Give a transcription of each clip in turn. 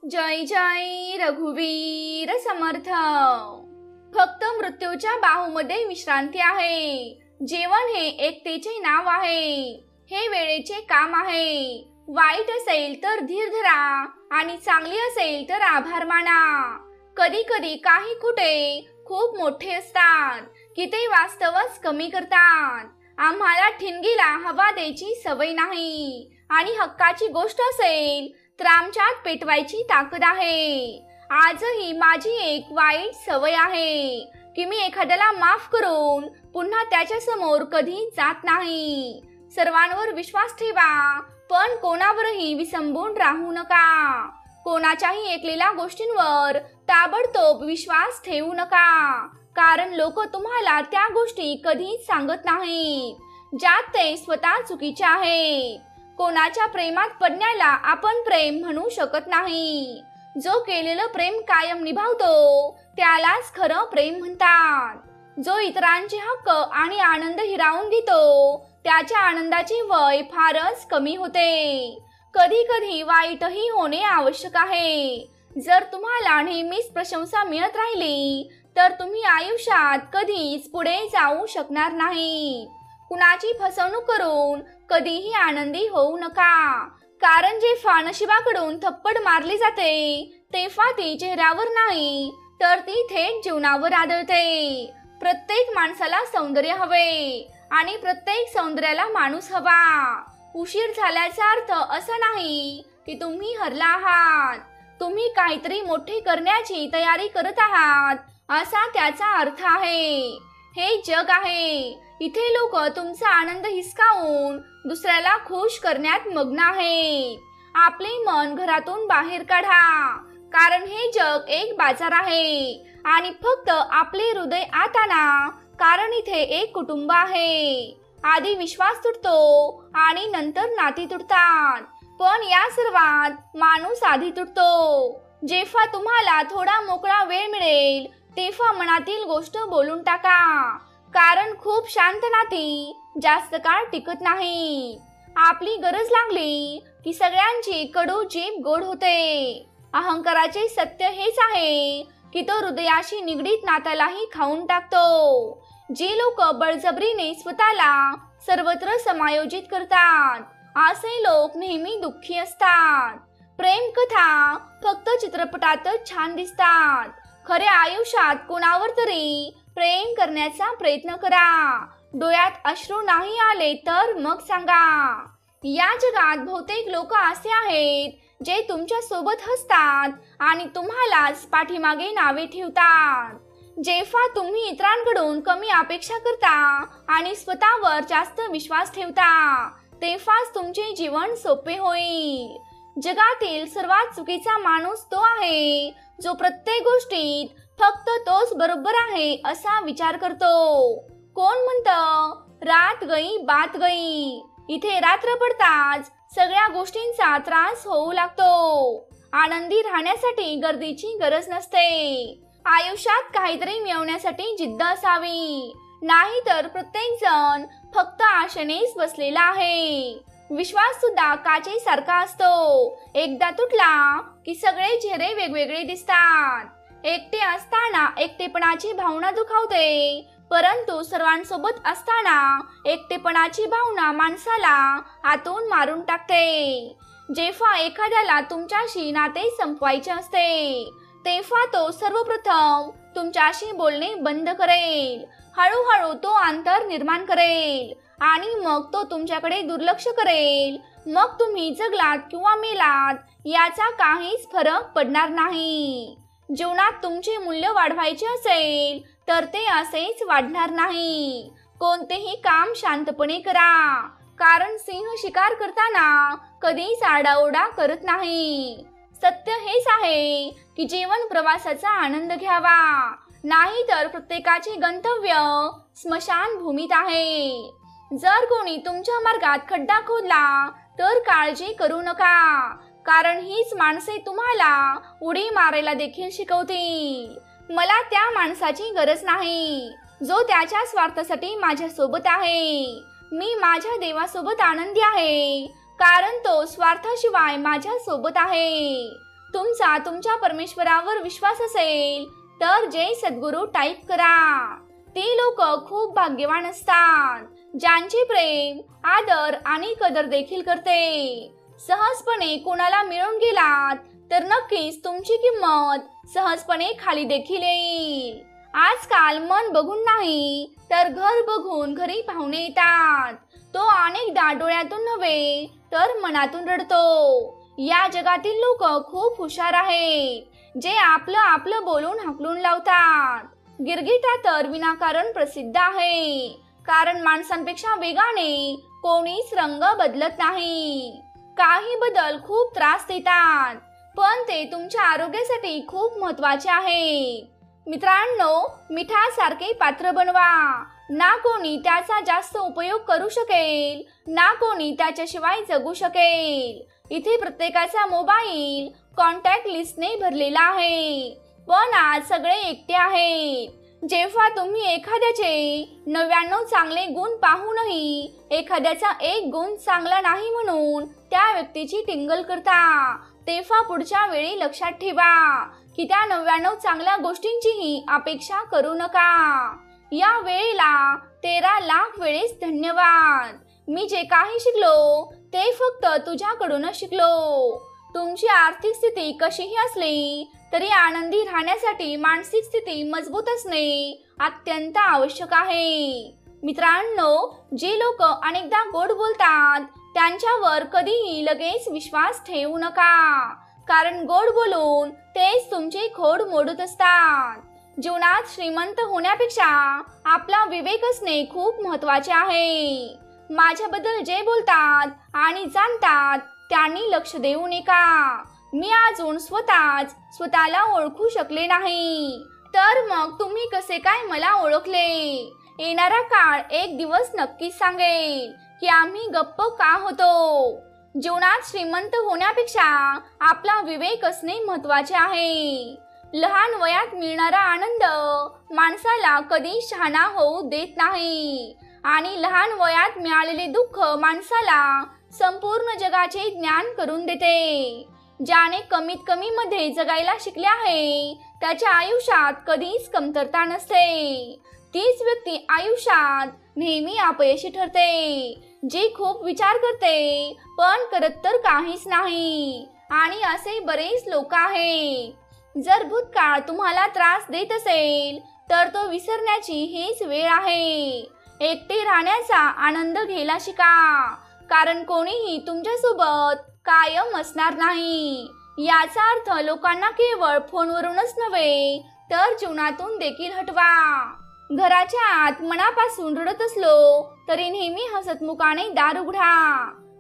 जय जय रघुवीर समर्थ। फक्त मृत्यूच्या बाहूमध्ये विश्रांती आहे। जीवन हे एकतेचे नाव आहे। हे वेळेचे काम आहे। वाईट असेल तर धीर धरा आणि चांगली असेल तर आभार माना। कधी कधी काही खोटे खूप मोठे असतात की ते वास्तवच कमी करतात। आम्हाला ठिणगीला हवा द्यायची सवय नाही आणि हक्काची गोष्ट असेल तर आमच्यात पेटवायची ताकद आहे। आजही माझी एक वाईट सवय आहे की मी एखाद्याला माफ करून पुन्हा त्याच्या समोर कधी जात नाही। सर्वांवर विश्वास ठेवा पण कोणावरही विसंबून राहू नका। कोणाच्याही ऐकलेल्या गोष्टींवर ताबडतोब विश्वास ठेवू नका, कारण लोक तुम्हाला त्या गोष्टी कधीच सांगत नाहीत ज्यात ते स्वतः चुकीचे आहेत। कोणाच्या प्रेमात पडण्याला आपण प्रेम म्हणू शकत नाही। जो केलेलं प्रेम कायम निभावतो त्यालाच खरं प्रेम म्हणतात। जो इतरांचे हक्क आणि आनंद हिरावून घेतो त्याच्या आनंदाचे वय फारच कमी होते। कधी कधी वाईटही होणे आवश्यक आहे। जर तुम्हाला नेहमीच प्रशंसा मिळत राहिली तर तुम्ही आयुष्यात कधीच पुढे जाऊ शकणार नाही। कुणाची फसवणूक करून कधीही आनंदी होऊ नका, कारण जेव्हा नशिबाकडून थप्पड मारली जाते तेव्हा ती चेहऱ्यावर नाही तर ती थेट जीवनावर आदळते। प्रत्येक माणसाला सौंदर्य हवे आणि प्रत्येक सौंदर्याला माणूस हवा। उशीर झाल्याचा अर्थ असा नाही की तुम्ही हरला आहात। तुम्ही काहीतरी मोठे करण्याची तयारी करत आहात असा त्याचा अर्थ आहे। हे जग आहे, इथे लोक तुमचा आनंद हिसकावून दुसऱ्याला खुश करण्यात मग्न आहेत। आपले मन घरातून बाहेर काढा, कारण हे जग एक बाजार आहे आणि फक्त आपले हृदय आत आणा, कारण इथे एक कुटुंब आहे। आधी विश्वास तुटतो आणि नंतर नाती तुटतात, पण या सर्वात माणूस आधी तुटतो। जेव्हा तुम्हाला थोडा मोकळा वेळ मिळेल तेव्हा मनातील गोष्ट बोलून टाका, कारण खूप शांत नाती जास्त काळ टिकत नाही। आपली गरज लागली की सगळ्यांची कडू जीभ गोड होते। अहंकाराचे सत्य हेच आहे की तो हृदयाशी निगडीत नात्यालाही खाऊन टाकतो। जे लोक बळजबरीने स्वतःला सर्वत्र समायोजित करतात असे लोक नेहमी दुःखी असतात। प्रेम कथा फक्त चित्रपटातच छान दिसतात। खऱ्या आयुष्यात कोणावर तरी प्रेम करण्याचा प्रयत्न करा। डोळ्यात अश्रू नाही आले तर मग सांगा। या जगात बहुतेक लोक असे आहेत जे तुमच्या सोबत हसतात आणि तुम्हालाच पाठीमागे नावे ठेवतात। जेव्हा तुम्ही इतरांकडून कमी अपेक्षा करता आणि स्वतःवर जास्त विश्वास ठेवता तेव्हाच तुमचे जीवन सोपे होईल। जगातील सर्वात चुकीचा माणूस तो आहे जो प्रत्येक गोष्टीत फक्त तोच बरोबर आहे असा विचार करतो। कोण म्हणतं रात गई बात गई। इथे रात्र पडताच सगळ्या गोष्टींचा त्रास होऊ लागतो। आनंदी राहण्यासाठी गर्दीची गरज नसते। आयुष्यात काहीतरी मिळवण्यासाठी जिद्द असावी, नाही तर प्रत्येक जण फक्त आशेनेच बसलेला आहे। विश्वास सुद्धा काचेसारखा असतो, एकदा तुटला की सगळे चेहरे वेगवेगळे दिसतात। एकटे असताना एकटेपणाची भावना दुखावते, परंतु सर्वांसोबत असताना एकटेपणाची भावना माणसाला आतून मारून टाकते। जेव्हा एखाद्याला तुमच्याशी नाते संपवायचे असते तेव्हा तो सर्वप्रथम तुमच्याशी बोलणे बंद करेल। हळूहळू तो अंतर निर्माण करेल आणि मग तो तुमच्याकडे दुर्लक्ष करेल। मग तुम्ही जगलात किंवा मेलात याचा काहीच फरक पडणार नाही। जीवनात तुमचे मूल्य वाढवायचे असेल तर ते असेच वाढणार नाही। कोणतेही काम शांतपणे करा, कारण सिंह शिकार करताना कधीच आरडाओरडा करत नाही। सत्य हेच आहे की जीवन प्रवासाचा आनंद घ्यावा, नाही तर प्रत्येकाचे गंतव्य स्मशानभूमीत आहे। जर कोणी तुमच्या मार्गात खड्डा खोदला तर काळजी करू नका, कारण हीच माणसे तुम्हाला उडी मारायला देखील शिकवतील। मला त्या माणसाची गरज नाही जो त्याच्या स्वार्थासाठी माझ्या सोबत आहे। मी माझ्या देवासोबत आनंदी आहे, कारण तो स्वार्थाशिवाय माझ्या सोबत आहे। तुमचा तुमच्या परमेश्वरावर विश्वास असेल तर जय सद्गुरू टाईप करा. ती लोक खूप भाग्यवान असतात ज्यांचे प्रेम, आदर आणि कदर देखील करते. सहजपणे कोणाला मिळून गेलात तर नक्कीच तुमची किंमत सहजपणे खाली देखील येईल. आजकाल मन बघून नाही तर घर बघून घरी पाहुणे येतात. तो अनेकदा डोळ्यातून नव्हे तर मनातून रडतो. या जगातील लोक खूप हुशार आहेत जे आपलं आपलं बोलून हाकलून लावतात. गिरगिटा तर विनाकारण प्रसिद्ध आहे, कारण माणसांपेक्षा वेगाने कोणीच रंग बदलत नाही. काही बदल खूप त्रास देतात पण ते तुमच्या आरोग्यासाठी खूप महत्त्वाचे आहे. मित्रांनो, मिठासारखे पात्र बनवा. ना कोणी त्याचा जास्त उपयोग करू शकेल ना कोणी त्याच्याशिवाय जगू शकेल. इथे प्रत्येकाचा मोबाईल कॉन्टॅक्ट लिस्टने भरलेला आहे, पण आज सगळे एकटे आहेत. जेव्हा तुम्ही एखाद्याचे 99 चांगले गुण पाहूनही एखाद्याचा एक गुण चांगला नाही म्हणून त्या व्यक्तीची टिंगल करता, तेव्हा पुढच्या वेळी लक्षात ठेवा की त्या 99 चांगल्या गोष्टींचीही अपेक्षा करू नका. या वेळेला 13 लाख वेळेस धन्यवाद. मी जे काही शिकलो ते फक्त तुझ्याकडूनच शिकलो. तुमची आर्थिक स्थिती कशीही असली तरी आनंदी राहण्यासाठी मानसिक स्थिती मजबूत असणे अत्यंत आवश्यक आहे. मित्रांनो, जे लोक अनेकदा गोड बोलतात त्यांच्यावर कधीही लगेच विश्वास ठेवू नका, कारण गोड बोलून तेच तुमचे खोड मोडत असतात. जीवनात श्रीमंत होण्यापेक्षा आपला विवेक असणे खूप महत्त्वाचे आहे. माझ्याबद्दल जे बोलतात आणि जाणतात त्यांनी लक्ष देऊ नका. मी अजून स्वतःला ओळखू शकले नाही, तर मग तुम्ही कसे काय मला ओळखले? येणारा काळ एक दिवस नक्कीच सांगेल की आम्ही गप्प का होतो. जीवनात श्रीमंत होण्यापेक्षा आपला विवेक असणे महत्त्वाचे आहे. लहान वयात मिळणारा आनंद माणसाला कधी शहाणा होऊ देत नाही आणि लहान वयात मिळालेले दुःख माणसाला संपूर्ण जगाचे ज्ञान करून देते. ज्याने कमीत कमी मध्ये जगायला शिकले आहे त्याच्या आयुष्यात कधीच कमतरता नसते. तीच व्यक्ती आयुष्यात नेहमी अपयशी ठरते, जी खूप विचार करते पण करत तर काहीच नाही. आणि असे बरेच लोक आहेत. जर भूतकाळ तुम्हाला त्रास देत असेल तर तो विसरण्याची हीच वेळ आहे. एकटे राहण्याचा आनंद घ्यायला शिका, कारण कोणीही तुमच्यासोबत कायम असणार नाही. याचा अर्थ लोकांना केवळ फोनवरूनच नव्हे तर जीवनातून देखील हटवा. घराच्या आत मनापासून रडत असलो तरी नेहमी हसतमुखाने दार उघडा.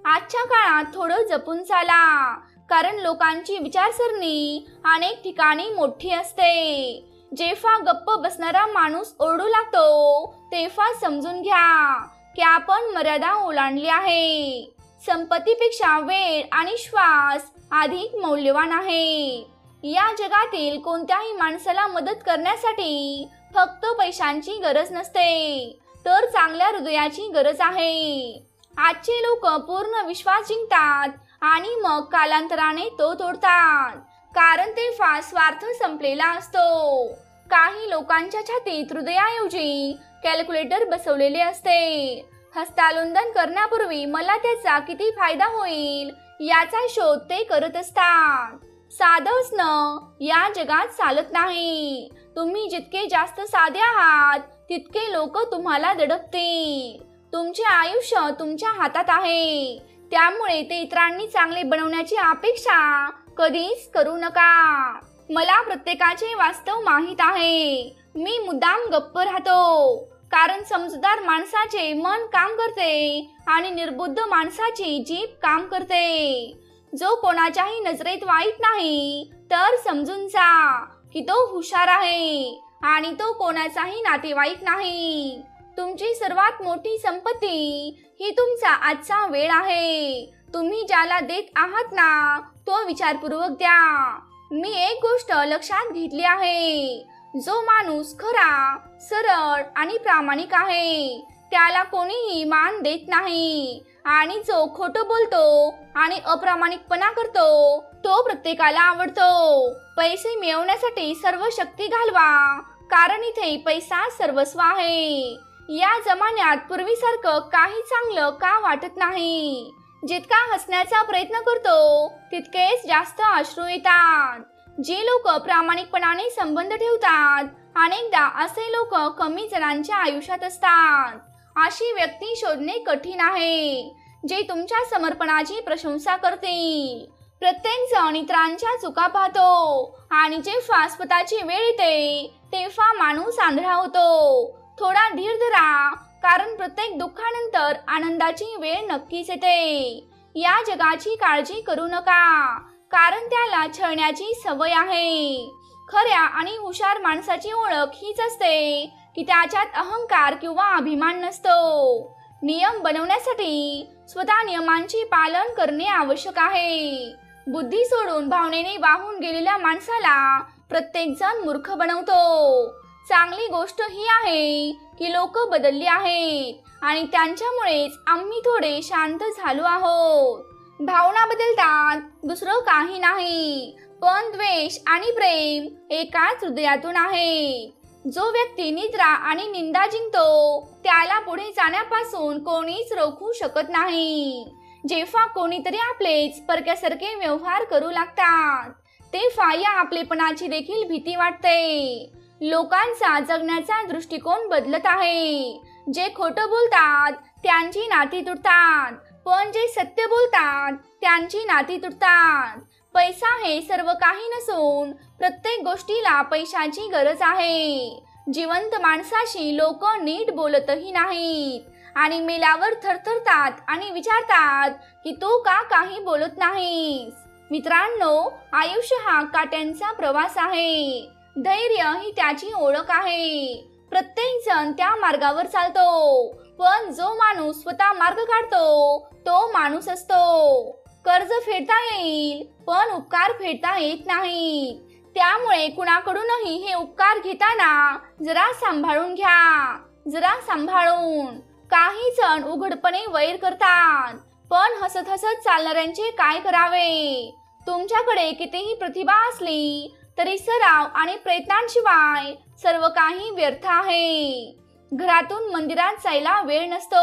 आजच्या काळात थोडं जपून चाला, कारण लोकांची विचारसरणी अनेक ठिकाणी मोठी असते. जेव्हा गप्प बसणारा माणूस ओरडू लागतो तेव्हा समजून घ्या की आपण मर्यादा ओलांडली आहे. संपत्तीपेक्षा वेळ आणि श्वास अधिक मौल्यवान आहे. या जगातील कोणत्याही माणसाला मदत करण्यासाठी फक्त पैशांची गरज नसते, तर चांगल्या हृदयाची गरज आहे. आजचे लोक पूर्ण विश्वास जिंकतात आणि मग कालांतराने तो तोडतात, कारण तेव्हा स्वार्थ संपलेला असतो. काही लोकांच्या छातीत हृदयाऐवजी कॅल्क्युलेटर बसवलेले असते. हस्तांदोलन करण्यापूर्वी मला त्याचा किती फायदा होईल याचा शोध ते करत असतात. साधं असणं या जगात चालत नाही. तुम्ही जितके जास्त साधे आहात तितके लोक तुम्हाला दडपतील. तुमचे आयुष्य तुमच्या हातात आहे, त्यामुळे ते इतरांनी चांगले बनवण्याची अपेक्षा कधीच करू नका. मला प्रत्येकाचे वास्तव माहीत आहे. मी मुद्दाम गप्प राहतो, कारण समजूतदार माणसाचे मन काम करते आणि निर्बुद्ध माणसाची जीभ काम करते. जो कोणाच्याही नजरेत वाईट नाही तर समजून जा की तो हुशार आहे आणि तो कोणाचाही नातेवाईक नाही. तुमची सर्वात मोठी संपत्ती ही तुमचा आजचा वेळ आहे. तुम्ही ज्याला देत आहात ना तो विचारपूर्वक द्या. मी एक गोष्ट लक्षात घेतली आहे, जो माणूस खरा, सरळ आणि प्रामाणिक आहे त्याला कोणीही मान देत नाही, आणि जो खोटं बोलतो आणि अप्रामाणिकपणा करतो तो प्रत्येकाला आवडतो। पैसे मिळवण्यासाठी सर्व शक्ती घालवा, कारण इथे पैसा सर्वस्व आहे। या जमान्यात पूर्वीसारखं काही चांगलं का वाटत नाही। जितका हसण्याचा प्रयत्न करतो तितकेच जास्त अश्रू येतात। जे लोक प्रामाणिकपणाने संबंध ठेवतात, अनेकदा असे लोक कमी जणांच्या आयुष्यात असतात। अशी व्यक्ती शोधणे कठीण आहे, जे तुमच्या समर्पणाची प्रशंसा करतील। प्रत्येक जण इतरांच्या चुका पाहतो आणि जेव्हा स्वतःची वेळ येते तेव्हा माणूस आंधळा होतो। थोडा धीर धरा, कारण प्रत्येक दुःखानंतर आनंदाची वेळ नक्कीच येते। या जगाची काळजी करू नका, कारण त्याला छळण्याची सवय आहे। खऱ्या आणि हुशार माणसाची ओळख हीच असते की त्याच्यात अहंकार किंवा अभिमान नसतो। नियम बनवण्यासाठी स्वतः नियमांचे पालन करणे आवश्यक आहे। बुद्धी सोडून भावनेने वाहून गेलेल्या माणसाला प्रत्येक जण मूर्ख बनवतो। चांगली गोष्ट ही आहे की लोक बदलली आहेत आणि त्यांच्यामुळेच आम्ही थोडे शांत झालो आहोत। भावना बदलतात, दुसरं काही नाही, पण द्वेष आणि प्रेम एकाच हृदयातून आहे। जो व्यक्ती निद्रा आणि निंदा जिंकतो त्याला पुढे जाण्यापासून कोणीच रोखू शकत नाही। जेव्हा कोणीतरी आपलेच परक्यासारखे व्यवहार करू लागतात तेव्हा या आपलेपणाची देखील भीती वाटते। लोकांचा जगण्याचा दृष्टिकोन बदलत आहे। जे खोटं बोलतात त्यांची नाती तुटतात, पण जे सत्य बोलतात त्यांची नाती तुटतात। पैसा हे सर्व काही नसून प्रत्येक गोष्टीला पैशाची गरज आहे। जिवंत माणसाशी लोक नीट बोलतही नाहीत आणि मेल्यावर थरथरतात आणि विचारतात की तू का काही बोलत नाहीस। मित्रांनो, आयुष्य हा काट्यांचा प्रवास आहे। धैर्य ही त्याची ओळख आहे। प्रत्येक जण त्या मार्गावर चालतो, पण जो माणूस स्वतः मार्ग काढतो तो माणूस असतो। कर्ज फेडता येईल, पण उपकार फेडता येत नाही। त्यामुळे कुणाकडूनही हे उपकार घेताना जरा सांभाळून घ्या, जरा सांभाळून। काही जण उघडपणे वैर करतात, पण हसत हसत चालणाऱ्यांचे काय करावे। तुमच्याकडे कितीही प्रतिभा असली तरी सराव आणि प्रयत्नांशिवाय सर्व काही व्यर्थ आहे। घरातून मंदिरात जायला वेळ नसतो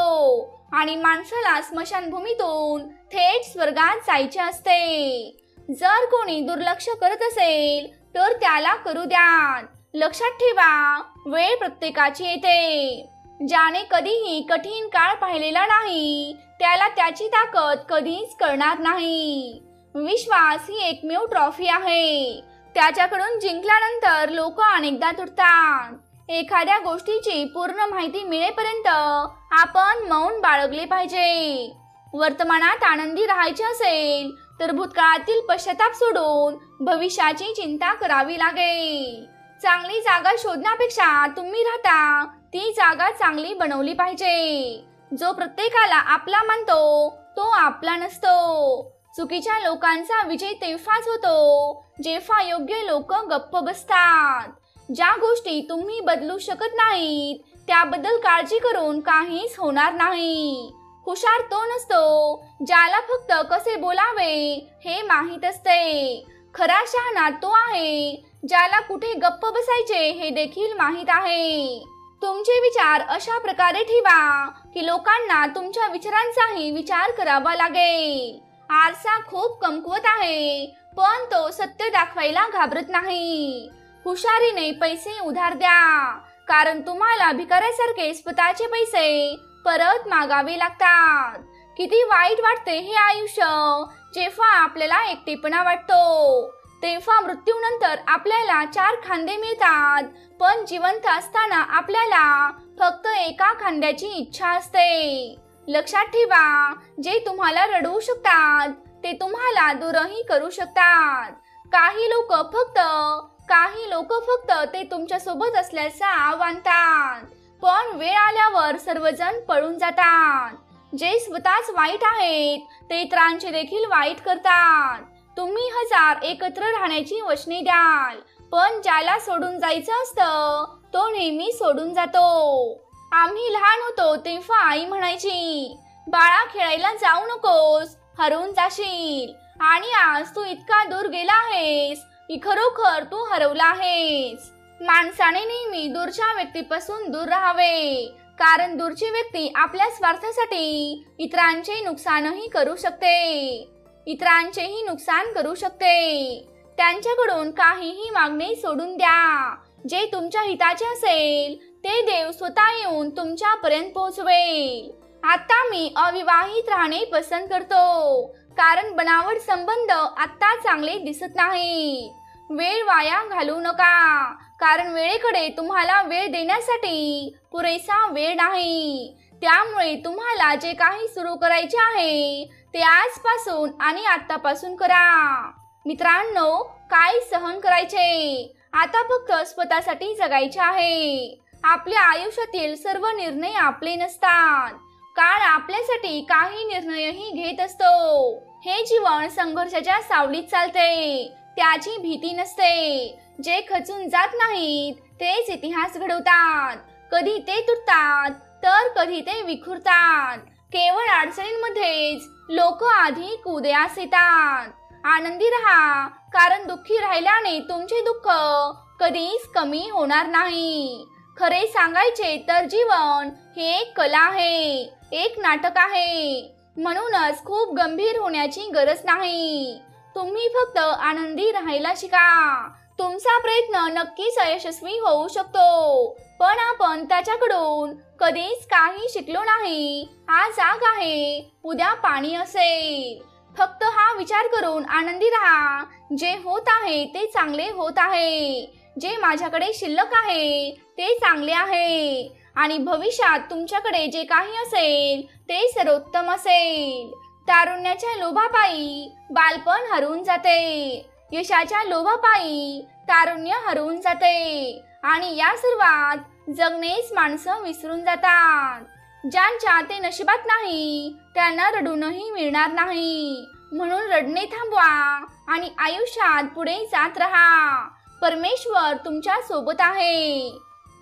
आणि माणसाला स्मशानभूमीतून थेट स्वर्गात जायचे असते। जर कोणी दुर्लक्ष करत असेल तर त्याला करू द्या। लक्षात ठेवा, वेळ प्रत्येकाची येते। ज्याने कधीही कठीण काळ पाहिलेला नाही त्याला त्याची ताकद कधीच कळणार नाही। विश्वास ही एकमेव ट्रॉफी आहे, त्याच्याकडून जिंकल्यानंतर लोक अनेकदा तुटतात। एखाद्या गोष्टीची पूर्ण माहिती मिळेपर्यंत आपण मौन बाळगले पाहिजे। वर्तमानात आनंदी राहायचे असेल तर भूतकाळातील पश्चाताप सोडून भविष्याची चिंता करावी लागेल। चांगली जागा शोधण्यापेक्षा तुम्ही राहता ती जागा चांगली बनवली पाहिजे। जो प्रत्येकाला आपला मानतो तो आपला नसतो। चुकीच्या लोकांचा विजय तेव्हाच होतो जेव्हा योग्य लोक गप्प बसतात। ज्या गोष्टी तुम्ही बदलू शकत नाहीत त्याबद्दल काळजी करून काहीच होणार नाही। हुशार तो नसतो ज्याला फक्त कसे बोलावे हे माहीत असते। खरा शहाणा तो आहे ज्याला कुठे गप्प बसायचे हे देखील माहीत आहे। तुमचे विचार अशा प्रकारे ठेवा की लोकांना तुमच्या विचारांचाही विचार करावा लागेल। आरसा खूप कमकुवत आहे, पण तो सत्य दाखवायला घाबरत नाही। हुशारीने पैसे उधार द्या, कारण तुम्हाला भिकाऱ्यासारखे स्वतःचे पैसे परत मागावे लागतात। किती वाईट वाटते हे आयुष्य जेव्हा आपल्याला एकटेपणा वाटतो। तेव्हा मृत्यूनंतर आपल्याला 4 खांदे मिळतात, पण जिवंत असताना आपल्याला फक्त एका खांद्याची इच्छा असते। लक्षात ठेवा, जे तुम्हाला रडवू शकतात ते तुम्हाला दूरही करू शकतात। काही लोक फक्त ते तुमच्या सोबत असल्याचा आव आणतात, पण वेळ आल्यावर सर्वजण पळून जातात। जे स्वतःच वाईट आहेत ते इतरांचे देखील वाईट करतात। तुम्ही 1000 एकत्र राहण्याची वचने द्याल, पण ज्याला सोडून जायचं असतं तो नेहमी सोडून जातो। आम्ही लहान होतो तेव्हा आई म्हणायची, बाळा खेळायला जाऊ नकोस, हरवून जाशील। आणि आज तू इतका दूर गेला आहेस की खरोखर तू हरवला आहेस. माणसाने नेहमी दूरच्या व्यक्तीपासून दूर राहावे, कारण दूरची व्यक्ती आपल्या स्वार्थासाठी इतरांचे नुकसानही करू शकते. त्यांच्याकडून काहीही मागणे सोडून द्या. जे तुमच्या हिताचे असेल ते देव स्वतः येऊन तुमच्यापर्यंत पोहोचवेल. आता मी अविवाहित राहणे पसंत करतो, कारण बनावट संबंध आता चांगले दिसत नाही. वेळ वाया घालवू नका, कारण वेळेकडे तुम्हाला वेळ देण्यासाठी पुरेसा वेळ नाही. त्यामुळे तुम्हाला जे काही सुरू करायचे आहे ते आजपासून आणि आतापासून करा. मित्रांनो, काय सहन करायचे, आता फक्त स्वतःसाठी जगायचे आहे. आपल्या आयुष्यातील सर्व निर्णय आपले नसतात. काळ आपल्यासाठी काही निर्णयही घेत असतो. हे जीवन संघर्षाच्या सावलीत चालते, त्याची भीती नसते. जे खचून जात नाहीत तेच इतिहास घडवतात. कधी ते तुटतात तर कधी ते विखुरतात. केवळ अडचणींमध्येच लोक अधिक उदयास येतात. आनंदी राहा, कारण दुःखी राहिल्याने तुमचे दुःख कधीच कमी होणार नाही. खरे सांगायचे तर जीवन हे एक कला आहे, एक नाटक आहे. म्हणूनच खूप गंभीर होण्याची गरज नाही. तुम्ही फक्त आनंदी राहायला शिका. तुमचा प्रयत्न नक्कीच यशस्वी होऊ शकतो, पण आपण त्याच्याकडून कधीच काही शिकलो नाही. आज आग आहे, उद्या पाणी असेल. फक्त हा विचार करून आनंदी राहा, जे होत आहे ते चांगले होत आहे. जे माझ्याकडे शिल्लक आहे ते चांगले आहे, आणि भविष्यात तुमच्याकडे जे काही असेल ते सर्वोत्तम असेल. तारुण्याच्या लोभापायी बालपण हरवून जाते, यशाच्या लोभापायी तारुण्य हरवून जाते, आणि या सर्वात जगणेच माणसं विसरून जातात. ज्यांच्या ते नशिबात नाही त्यांना रडूनही मिळणार नाही. म्हणून रडणे थांबवा आणि आयुष्यात पुढे जात राहा. परमेश्वर तुमच्या सोबत आहे.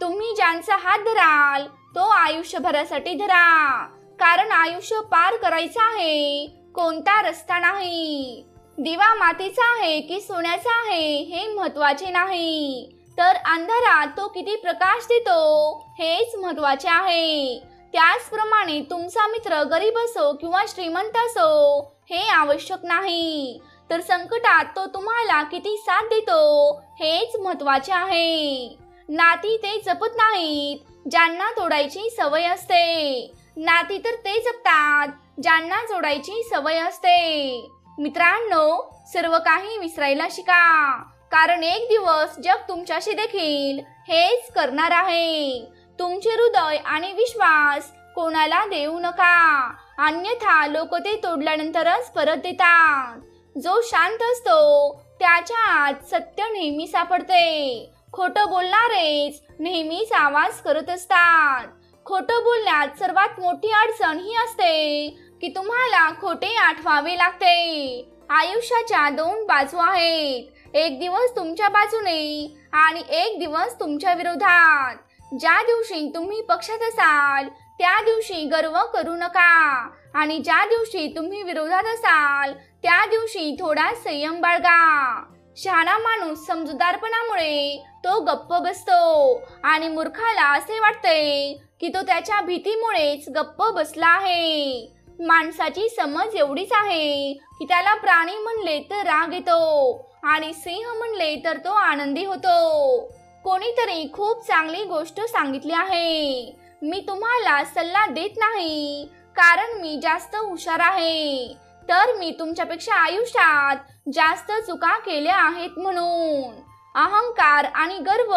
तुम्ही ज्यांचा हात धराल तो आयुष्यभरासाठी धरा, कारण आयुष्य पार करायचं आहे, कोणता रस्ता नाही. दिवा मातीचा आहे की सोन्याचा आहे हे महत्त्वाचे नाही, तर अंधारात तो किती प्रकाश देतो हेच महत्त्वाचे आहे. त्याचप्रमाणे तुमचा मित्र गरीब असो किंवा श्रीमंत असो हे आवश्यक नाही, तर संकटात तो तुम्हाला किती साथ देतो हेच महत्त्वाचे आहे. नाती ते जपत नाहीत ज्यांना तोडायची सवय असते, नाती तर ते जपतात ज्यांना जोडायची सवय असते. मित्रांनो, सर्व काही विसरायला शिका, कारण एक दिवस जग तुमच्याशी देखील हेच करणार आहे. तुमचे हृदय आणि विश्वास कोणाला देऊ नका, अन्यथा लोक ते तोडल्यानंतरच परत देतात. जो शांत असतो त्याच्या आत सत्य नेहमी सापडते. खोटं बोलणारेच नेहमीच आवाज करत असतात. खोटं बोलण्यात सर्वात मोठी अडचण ही असते की तुम्हाला खोटे आठवावे लागते. आयुष्याच्या दोन बाजू आहेत, एक दिवस तुमच्या बाजूने आणि एक दिवस तुमच्या विरोधात. ज्या दिवशी तुम्ही पक्षात असाल त्या दिवशी गर्व करू नका, आणि ज्या दिवशी तुम्ही विरोधात असाल त्या दिवशी थोडा संयम बाळगा. शहाणा माणूस समजूतदारपणामुळे तो गप्प बसतो, आणि मूर्खाला असे वाटते की तो त्याच्या भीतीमुळेच गप्प बसला आहे. माणसाची समज एवढीच आहे की त्याला प्राणी म्हणले तर राग येतो, आणि सिंह म्हणले तर तो आनंदी होतो. कोणीतरी खूप चांगली गोष्ट सांगितली आहे. मी तुम्हाला सल्ला देत नाही कारण मी जास्त हुशार आहे, तर मी तुमच्यापेक्षा आयुष्यात जास्त चुका केल्या आहेत म्हणून. अहंकार आणि गर्व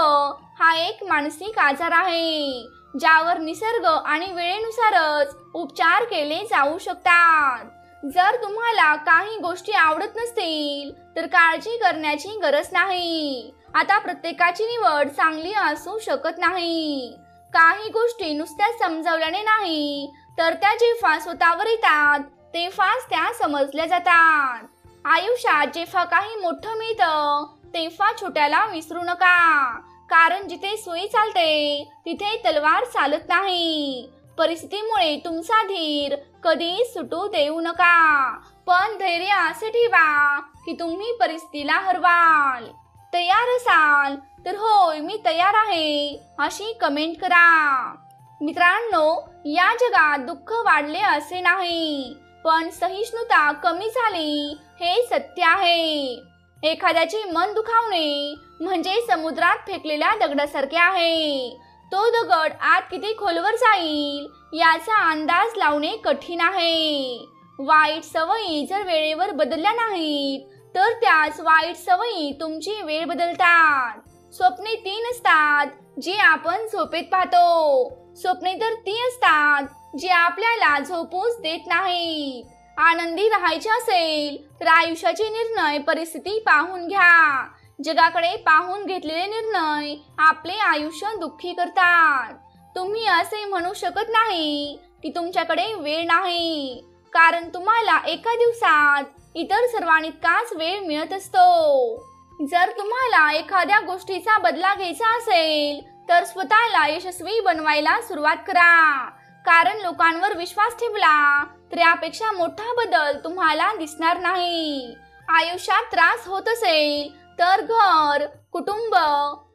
हा एक मानसिक आजार आहे, ज्यावर निसर्ग आणि वेळेनुसारच उपचार केले जाऊ शकतात. जर तुम्हाला काही गोष्टी आवडत नसतील तर काळजी करण्याची गरज नाही. आता प्रत्येकाची निवड चांगली असू शकत नाही. काही गोष्टी नुसत्या समजावल्याने नाही, तर त्या जेव्हा स्वतःवर येतात तेव्हाच त्या समजल्या जातात. आयुष्यात जेव्हा काही मोठं मिळतं तेव्हा छोट्याला विसरू नका, कारण जिथे सुई चालते तिथे तलवार चालत नाही. परिस्थितीमुळे तुमचा धीर कधी सुटू देऊ नका, पण धैर्य असे ठेवा की तुम्ही परिस्थितीला हरवाल. तयार असाल तर होय मी तयार आहे अशी कमेंट करा. मित्रांनो, या जगात दुःख वाढले असे नाही, पण सहिष्णुता कमी झाली हे सत्य आहे. एखाद्याचे मन दुखावणे म्हणजे समुद्रात फेकलेल्या दगडासारखे आहे. तो दगड आत किती खोलवर जाईल याचा अंदाज लावणे कठीण आहे. वाईट सवयी जर वेळेवर बदलल्या नाहीत तर त्याच वाईट सवयी तुमची वेळ बदलतात. स्वप्ने 3 असतात जी आपण झोपेत पाहतो. स्वप्ने तर ती असतात जी आपल्याला झोपूच देत नाहीत. आनंदी राहायचे असेल तर आयुष्याचे निर्णय परिस्थिती पाहून घ्या. जगाकडे पाहून घेतलेले निर्णय आपले आयुष्य दुःखी करतात. तुम्ही असे म्हणू शकत नाही की तुमच्याकडे वेळ नाही, कारण तुम्हाला एका दिवसात इतर सर्वांइतकाच वेळ मिळत असतो. जर तुम्हाला एखाद्या गोष्टीचा बदला घ्यायचा असेल तर स्वतःला यशस्वी बनवायला सुरुवात करा, कारण लोकांवर विश्वास ठेवला तर यापेक्षा मोठा बदल तुम्हाला दिसणार नाही. आयुष्यात त्रास होत असेल तर घर, कुटुंब,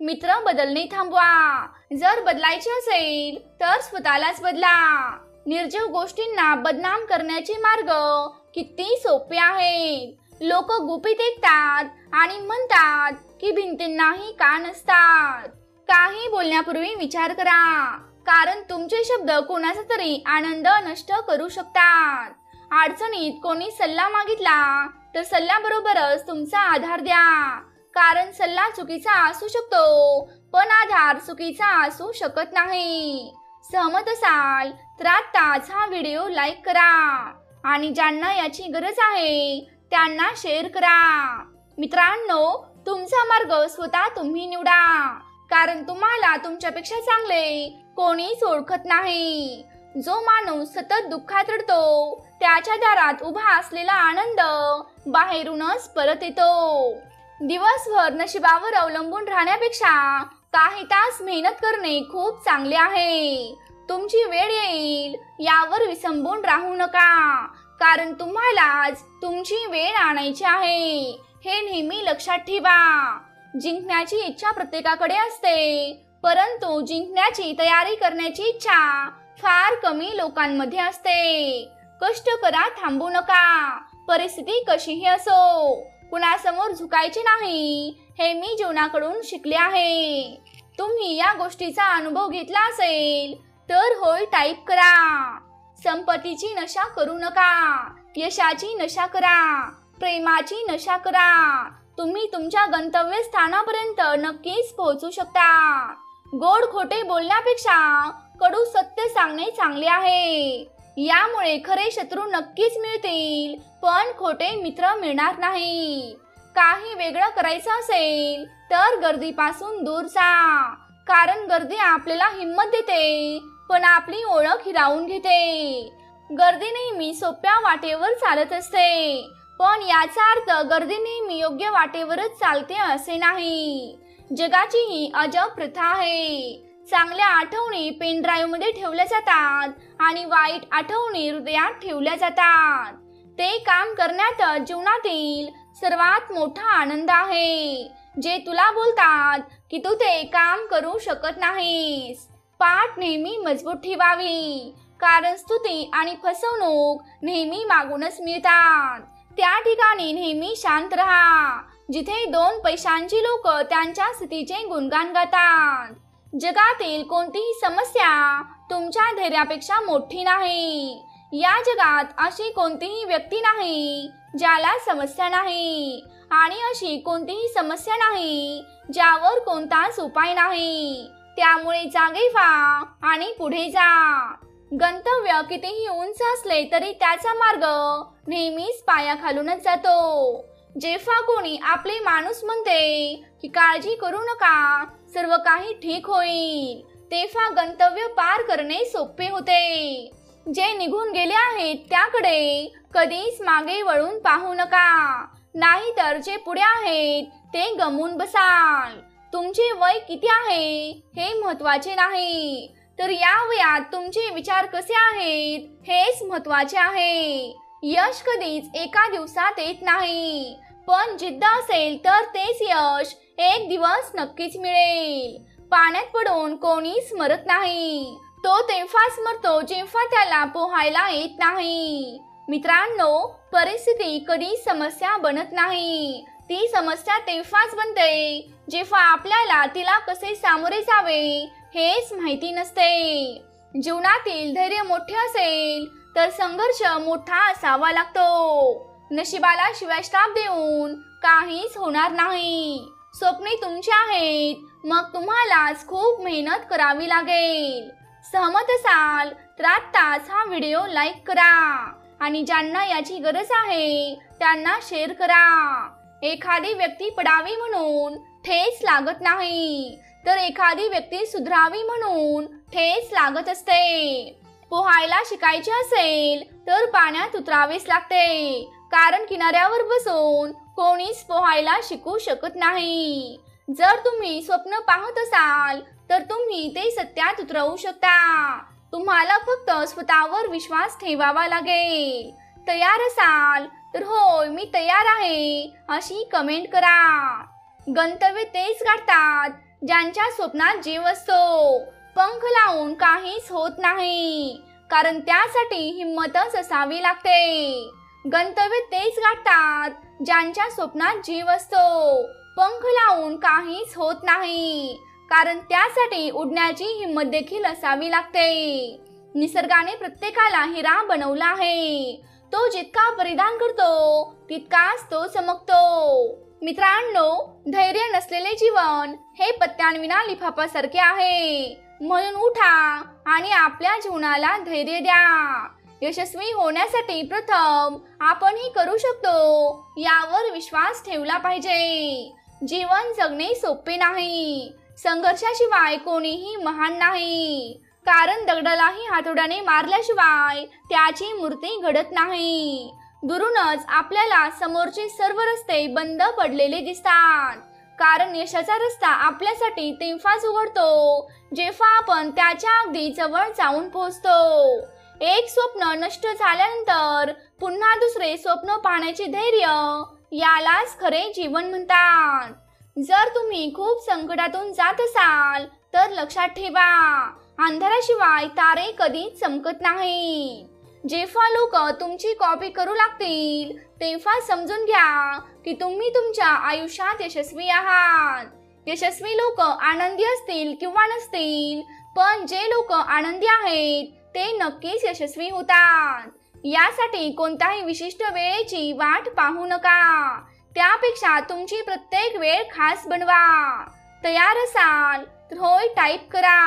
मित्र बदलणे थांबवा. जर बदलायचे असेल तर स्वतःलाच बदला. निर्जीव गोष्टींना बदनाम करण्याचे मार्ग किती सोपे आहेत. लोक गुपित ऐकतात आणि म्हणतात की भिंतींनाही कान असतात. काही बोलण्यापूर्वी विचार करा, कारण तुमचे शब्द कोणाचा तरी आनंद नष्ट करू शकतात. अडचणीत कोणी सल्ला मागितला तर सल्ल्याबरोबरच तुमचा आधार द्या, कारण सल्ला चुकीचा असू शकतो पण आधार चुकीचा असू शकत नाही. सहमत असाल तर आत्ताच हा व्हिडिओ लाईक करा आणि ज्यांना याची गरज आहे त्यांना शेअर करा. मित्रांनो, तुमचा मार्ग स्वतः तुम्ही निवडा, कारण तुम्हाला तुमच्यापेक्षा चांगले कोणीच ओळखत नाही. जो माणूस सतत दुःखात रडतो त्याच्या दारात उभा असलेला आनंद बाहेरूनच परत येतो. दिवसभर नशिबावर अवलंबून राहण्यापेक्षा काही तास मेहनत करणे खूप चांगले आहे. तुमची वेळ येईल यावर विसंबून राहू नका, कारण तुम्हालाच तुमची वेळ आणायची आहे हे नेहमी लक्षात ठेवा. जिंकण्याची इच्छा प्रत्येकाकडे असते, परंतु जिंकण्याची तयारी करण्याची इच्छा फार कमी लोकांमध्ये असते. कष्ट करा, थांबू नका. परिस्थिती कशीही असो, कुणासमोर झुकायचे नाही हे मी जीवनाकडून शिकले आहे. तुम्ही या गोष्टीचा अनुभव घेतला असेल तर होय टाईप करा. संपत्तीची नशा करू नका, यशाची नशा करा, प्रेमाची नशा करा. तुम्ही तुमच्या गंतव्य स्थानापर्यंत नक्कीच पोहोचू शकता. गोड खोटे बोलण्यापेक्षा कडू सत्य सांगणे चांगले आहे. यामुळे खरे शत्रू नक्कीच मिळतील, पण खोटे मित्र मिळणार नाही. काही वेगळं करायचं असेल तर गर्दीपासून दूर जा, कारण गर्दी आपल्याला हिंमत देते पण आपली ओळख हिरावून घेते. गर्दी नेहमी सोप्या वाटेवर चालत असते, पण याचा अर्थ गर्दी नेहमी योग्य वाटेवरच चालते असे नाही. जगाची ही अजब प्रथा आहे. चांगल्या आठवणी पेन ड्राईव्ह मध्ये ठेवल्या जातात आणि वाईट आठवणी हृदयात ठेवल्या जातात. ते काम करण्यात जीवनातील सर्वात मोठा आनंद आहे. जे तुला बोलतात की तू ते काम करू शकत नाहीस. पाठ नेहमी मजबूत ठेवावी, कारण स्तुती आणि फसवणूक नेहमी मागूनच मिळतात. त्या ठिकाणी नेहमी शांत राहा जिथे 2 पैशांची लोक त्यांच्या स्थितीचे गुणगान गातात. जगातील कोणतीही समस्या तुमच्या धैर्यापेक्षा मोठी नाही. या जगात अशी कोणतीही व्यक्ती नाही ज्याला समस्या नाही, आणि अशी कोणतीही समस्या नाही ज्यावर कोणताच उपाय नाही. त्यामुळे जागे व्हा आणि पुढे जा. गंतव्य कितीही उंच असले तरी त्याचा मार्ग नेहमीच पायाखालूनच जातो. जेव्हा कोणी आपले माणूस म्हणते की काळजी करू नका, सर्व काही ठीक होईल, तेव्हा गंतव्य पार करणे सोपे होते. जे निघून गेले आहेत त्याकडे कधीच मागे वळून पाहू नका, नाहीतर जे पुढे आहेत ते गमवून बसाल. तुमचे वय किती आहे हे महत्त्वाचे नाही, तर या वयात तुमचे विचार कसे आहेत हेच महत्त्वाचे आहे. यश कधीच एका दिवसात येत नाही, पण जिद्द असेल तर तेच यश एक दिवस नक्कीच मिळेल. पाण्यात पडून कोणीच मरत नाही, तो तेव्हाच मरतो जेव्हा त्याला पोहायला येत नाही. मित्रांनो, परिस्थिती कधी समस्या बनत नाही, ती समस्या तेव्हाच बनते जेव्हा आपल्याला तिला कसे सामोरे जावे हेच माहिती नसते. जीवनातील धैर्य मोठे असेल तर संघर्ष मोठा असावा लागतो. नशिबाला शिवायश्राप देऊन काहीच होणार नाही. स्वप्ने तुमची आहेत, मग तुम्हालाच खूप मेहनत करावी लागेल. सहमत असाल तर आत्ताच हा व्हिडिओ लाईक करा आणि ज्यांना याची गरज आहे त्यांना शेअर करा. एखादी व्यक्ती पडावी म्हणून ठेच लागत नाही, तर एखादी व्यक्ती सुधरावी म्हणून ठेच लागत असते. पोहायला शिकायचे असेल तर पाण्यात उतरावेच लागते, कारण किनाऱ्यावर बसून कोणीच पोहायला शिकू शकत नाही. जर तुम्ही स्वप्न पाहत असाल तर तुम्ही ते सत्यात उतरवू शकता. तुम्हाला फक्त स्वतःवर विश्वास ठेवावा लागेल. तयार असाल तर होय मी तयार आहे अशी कमेंट करा. गंतव्य तेच गाठतात ज्यांच्या स्वप्नात जीव असतो. पंख लावून काहीच होत नाही, कारण त्यासाठी हिम्मतच असावी लागते. गंतव्य तेच गाठतात ज्यांच्या स्वप्नात जीव असतो. पंख लावून काहीच होत नाही, कारण त्यासाठी उडण्याची हिम्मत देखील असावी लागते. निसर्गाने प्रत्येकाला हिरा बनवला आहे. तो जितका परिधान करतो तितकाच तो चमकतो. मित्रांनो, धैर्य नसलेले जीवन हे पत्त्यांविना लिफाफासारखे आहे. म्हणून उठा आणि आपल्या जीवनाला धैर्य द्या. यशस्वी होण्यासाठी प्रथम आपण ही करू शकतो यावर विश्वास ठेवला पाहिजे. जीवन जगणे सोपे नाही. संघर्षाशिवाय कोणीही महान नाही, कारण दगडालाही हातोड्याने मारल्याशिवाय त्याची मूर्ती घडत नाही. दुरूनच आपल्याला समोरचे सर्व रस्ते बंद पडलेले दिसतात, कारण यशाचा रस्ता आपल्यासाठी तेव्हाच उघडतो जेव्हा आपण त्याच्या अगदी जवळ जाऊन पोहोचतो. एक स्वप्न नष्ट झाल्यानंतर पुन्हा दुसरे स्वप्न पाहण्याचे धैर्य यालाच खरे जीवन म्हणतात. जर तुम्ही खूप संकटातून जात असाल तर लक्षात ठेवा, अंधाराशिवाय तारे कधीच चमकत नाही. जेव्हा लोक तुमची कॉपी करू लागतील तेव्हा समजून घ्या की तुम्ही तुमच्या आयुष्यात यशस्वी आहात. यशस्वी लोक आनंदी असतील किंवा नसतील, पण जे लोक आनंदी आहेत ते नक्कीच यशस्वी होतात. यासाठी कोणत्याही विशिष्ट वेळेची वाट पाहू नका, त्यापेक्षा तुमची प्रत्येक वेळ खास बनवा. तयार असाल तर होय टाईप करा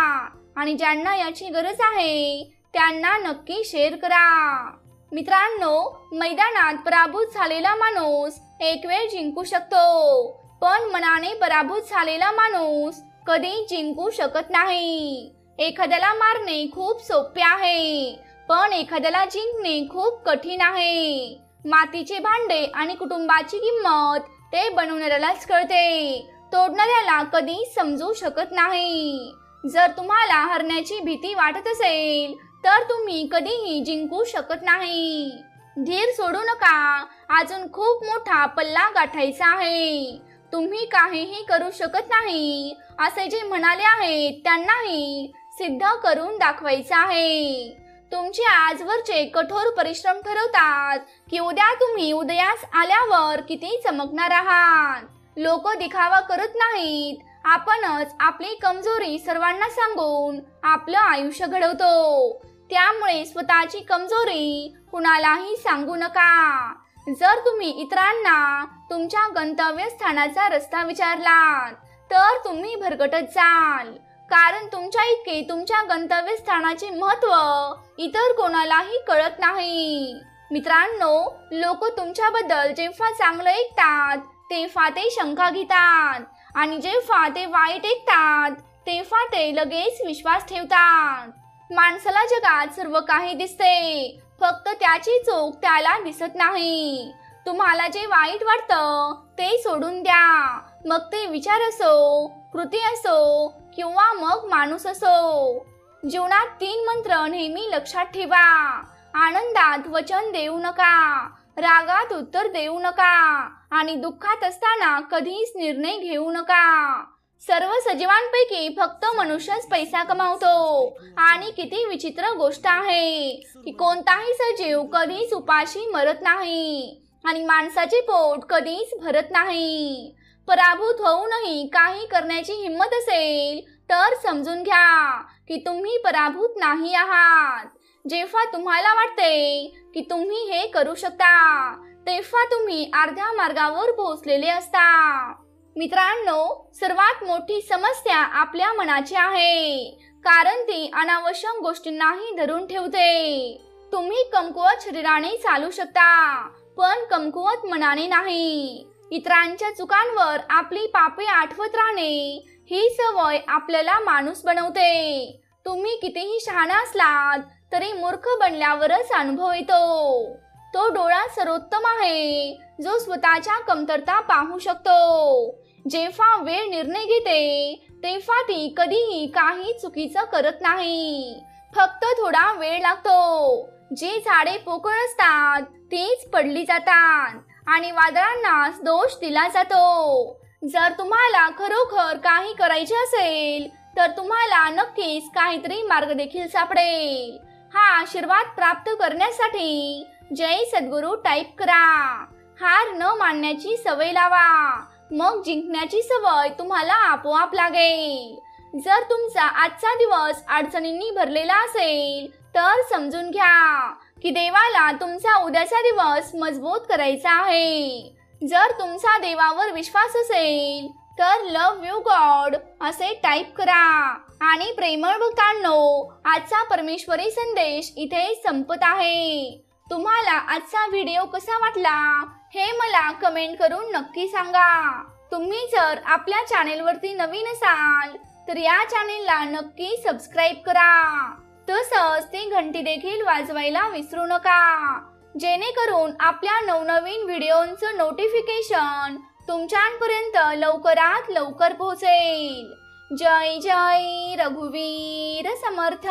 आणि ज्यांना याची गरज आहे त्यांना नक्की शेअर करा. मित्रांनो, मैदानात पराभूत झालेला माणूस एक वेळ जिंकू शकतो, पण मनाने पराभूत झालेला माणूस कधी जिंकू शकत नाही. एखाद्याला मारणे खूप सोपे आहे, पण एखाद्याला जिंकणे खूप कठीण आहे. मातीचे भांडे आणि कुटुंबाची किंमत ते बनवणाऱ्यालाच कळते, तोडणाऱ्याला कधी समजू शकत नाही. जर तुम्हाला हरण्याची भीती वाटत असेल तर तुम्ही कधीही जिंकू शकत नाही. धीर सोडू नका, अजून खूप मोठा पल्ला गाठायचा आहे. तुम्ही काहीही करू शकत नाही असे जे म्हणाले आहेत त्यांनाही सिद्ध करून दाखवायचं आहे. तुमचे आजवरचे कठोर परिश्रम ठरवतात की उद्या तुम्ही उदयास आल्यावर किती चमकणार आहात. लोक दिखावा करत नाहीत, आपणच आपली कमजोरी सर्वांना सांगून आपलं आयुष्य घडवतो. त्यामुळे स्वतःची कमजोरी कुणालाही सांगू नका. जर तुम्ही इतरांना तुमच्या गंतव्यस्थानाचा रस्ता विचारलात तर तुम्ही भरकटत जाल, कारण तुमच्या इतके तुमच्या गंतव्यस्थानाचे महत्त्व इतर कोणालाही कळत नाही. मित्रांनो, लोक तुमच्याबद्दल जेव्हा चांगलं ऐकतात तेव्हा ते शंका घेतात, आणि जेव्हा ते वाईट ऐकतात तेव्हा ते लगेच विश्वास ठेवतात. माणसाला जगात सर्व काही दिसते, फक्त त्याची चूक त्याला दिसत नाही. तुम्हाला जे वाईट वाटतं ते सोडून द्या, मग ते विचार असो, कृती असो किंवा मग माणूस असो. जीवनात 3 मंत्र नेहमी लक्षात ठेवा. आनंदात वचन देऊ नका, रागात उत्तर देऊ नका आणि दुःखात असताना कधीच निर्णय घेऊ नका. सर्व सजीवांपैकी फक्त मनुष्यच पैसा कमावतो आणि किती विचित्र गोष्ट आहे की कोणताही सजीव कधीच उपाशी मरत नाही आणि माणसाचे पोट कधीच भरत नाही. पराभूत होऊनही काही करण्याची हिंमत असेल तर समजून घ्या की तुम्ही पराभूत नाही आहात. जेव्हा तुम्हाला वाटते की तुम्ही हे करू शकता तेव्हा तुम्ही अर्ध्या मार्गावर पोहोचलेले असता. मित्रांनो, सर्वात मोठी समस्या आपल्या मनाची आहे, कारण ती अनावश्यक गोष्टींनाही धरून ठेवते. तुम्ही कमकुवत शरीराने चालू शकता पण कमकुवत मनाने नाही. इतरांच्या चुकांवर आपली पापे आठवत राहणे ही सवय आपल्याला माणूस बनवते. तुम्ही कितीही शहाणा असलात तरी मूर्ख बनल्यावरच अनुभव येतो. तो डोळा सर्वोत्तम आहे जो स्वतःच्या कमतरता पाहू शकतो. जेव्हा वेळ निर्णय घेते तेव्हा ती कधीही काही चुकीचं करत नाही. फक्त थोडा वेळ लागतो. जी झाडे पोकळ असतात तीच पडली जातात आणि वादळांनाच दोष दिला जातो. जर तुम्हाला खरोखर काही करायचे असेल तर तुम्हाला नक्कीच काहीतरी मार्ग देखील सापडेल. हा आशीर्वाद प्राप्त करण्यासाठी जय सद्गुरू टाईप करा. हार न मानण्याची सवय लावा, मग जिंकण्याची सवय तुम्हाला आपोआप लागेल. जर तुमचा आजचा दिवस अडचणींनी भरलेला असेल तर समजून घ्या की देवाला तुमचा उद्याचा दिवस मजबूत करायचा आहे. जर तुमचा देवावर विश्वास असेल तर लव्ह यू गॉड असे टाईप करा. आणि प्रेमळ भक्तांनो, आजचा परमेश्वरी संदेश इथे संपत आहे. तुम्हाला आजचा व्हिडिओ कसा वाटला हे मला कमेंट करून नक्की सांगा. तुम्ही जर आपल्या चॅनेलवरती नवीन असाल तर या चॅनेलला नक्की सबस्क्राईब करा. तसंच ती घंटी देखील वाजवायला विसरू नका, जेणेकरून आपल्या नवनवीन व्हिडिओंचं नोटिफिकेशन तुमच्यापर्यंत लवकरात लवकर पोहोचेल. जय जय रघुवीर समर्थ.